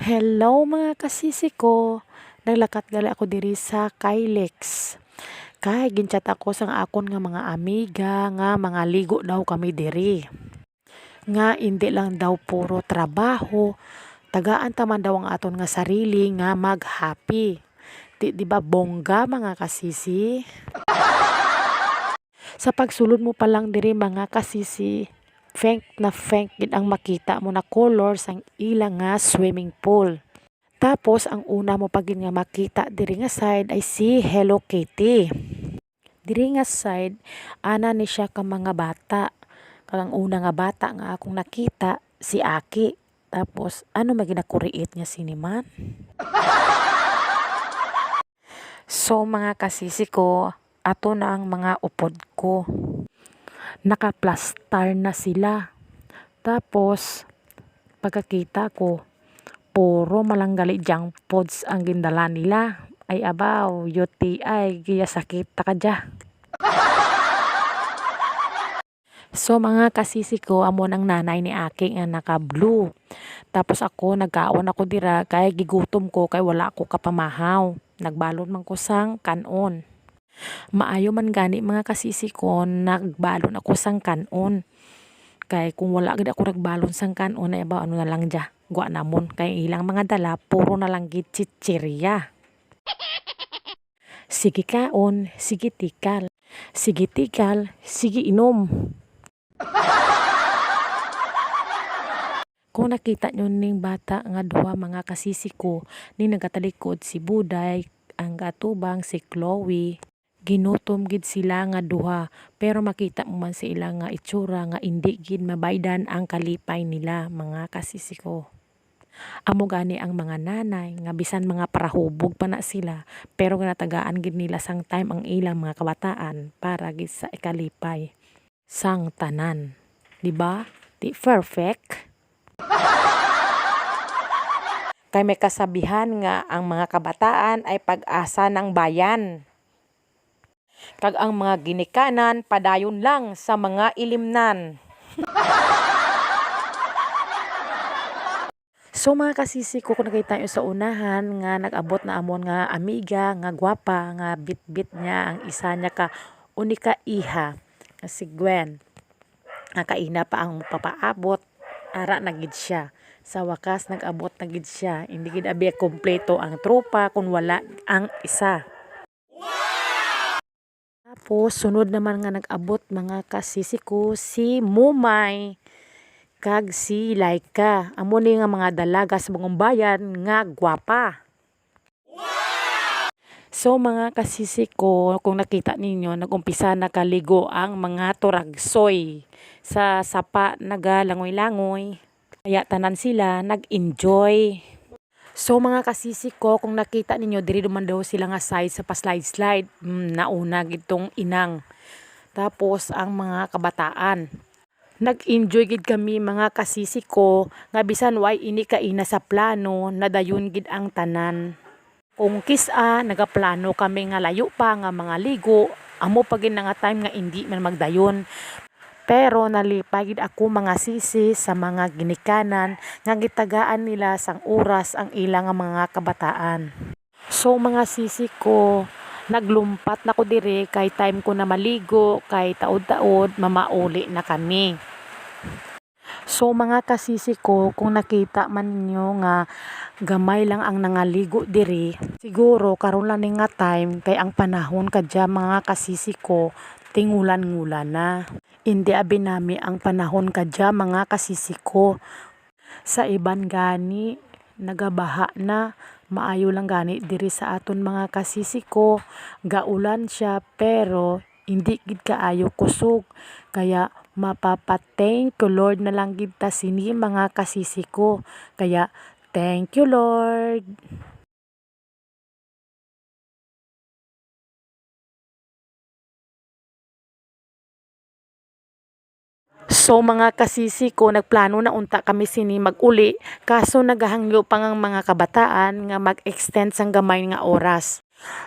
Hello mga kasisi ko. Naglakat gali ako diri sa Kylex. Kay ginchat ako sang akon nga mga amiga nga mga ligo daw kami diri. Nga hindi lang daw puro trabaho, tagaan taman daw ang aton nga sarili nga mag-happy. Di ba bongga mga kasisi? Sa pagsulod mo pa lang diri mga kasisi, feng gid ang makita mo na color sang ilang nga swimming pool. Tapos ang una mo pagin nga makita diri nga side ay si Hello Kitty. Diri nga side ana ni siya ka mga bata. Kag ang una nga bata nga akong nakita si Aki. Tapos ano maginakuriit nga siniman? So mga kasisi ko, ato na ang mga upod ko. Nakaplastar na sila. Tapos pagkakita ko, puro malanggali junk foods ang gindala nila. Ay abaw, UTI, giya sakit ta kadya. So mga kasisi ko, amon ang nanay ni Aki nga naka-blue. Tapos ako, nagkaon ako dira, kaya gigutom ko, kay wala ako kapamahaw. Nagbalon man ko sang kanon. Maayo man gani mga kasisi ko, nagbalon ako sang kanon. Kay kung wala gid ako nagbalon sang kanon, ay ba ano na lang dya, guwa namon. Kay ilang mga dala, puro na lang gid chichirya. Sige kaon, sige tikal. Sige tikal, sige inom. Kung nakita nyo ning bata nga duha mga kasisi ko, ni nagatalikod si Buday, ang gatubang si Chloe. Ginutom gid sila nga duha, pero makita mo man sa ilang nga itsura nga indi gid mabaydan ang kalipay nila mga kasisi ko. Amo gani ang mga nanay nga bisan mga parahubog pa na sila, pero natagaan gid nila sang time ang ilang mga kabataan para gid sa ikalipay sang tanan. Di ba? Di perfect? Kay may kasabihan nga ang mga kabataan ay pag-asa ng bayan. Kag ang mga ginikanan padayon lang sa mga ilimnan. So mga kasisi ko, kung nakita nyo sa unahan nga nag-abot na amon nga amiga nga gwapa nga bit-bit niya ang isa niya ka unika iha nga si Gwen. Nga kaina pa ang papaabot, ara na gid siya. Sa wakas nag-abot na gid siya. Hindi gid abi kompleto ang tropa kung wala ang isa. Tapos sunod naman nga nag-abot mga kasisi ko si Mumay kag si Laika. Amo ni nga mga dalaga sa bungong bayan nga gwapa. So mga kasisi ko, kung nakita ninyo, nagumpisa na kaligo ang mga turagsoy sa sapa nagalangoy-langoy. Kaya tanan sila nag-enjoy. So mga kasisi ko, kung nakita ninyo, diri naman daw sila nga side sa pa-slide-slide. Nauna gitong inang. Tapos ang mga kabataan. Nag-enjoy gid kami mga kasisi ko, nga bisan way ini kaina sa plano, nadayon gid ang tanan. Kung kisa, nagaplano kami nga layo pa nga mga ligo, amo pa gid nga time nga hindi man magdayon. Pero nalipay gid ako mga sisi sa mga ginikanan nga gitagaan nila sang oras ang ilang mga kabataan. So mga sisi ko, naglumpat na ko diri kay time ko na maligo, kay taod-taod mamauli na kami. So mga kasisi ko, kung nakita man ninyo nga gamay lang ang nangaligo diri, siguro karon lang ni nga time kay ang panahon kadya mga kasisi ko tingulan-ngulan na. Hindi abi nami ang panahon kadya mga kasisi ko. Sa iban gani nagabaha na, maayo lang gani diri sa aton mga kasisi ko. Gaulan siya pero hindi gid kaayo kusog. Kaya mapapa-thank you Lord na lang gid ta sini mga kasisi ko. Kaya thank you Lord. So mga kasisi ko, nagplano na unta kami sini mag-uli, kaso nagahangyo pa ngang mga kabataan nga mag-extend sang gamay nga oras.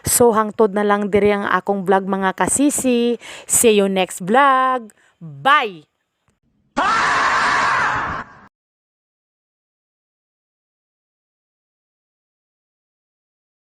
So hangtod na lang diri ang akong vlog mga kasisi. See you next vlog. Bye!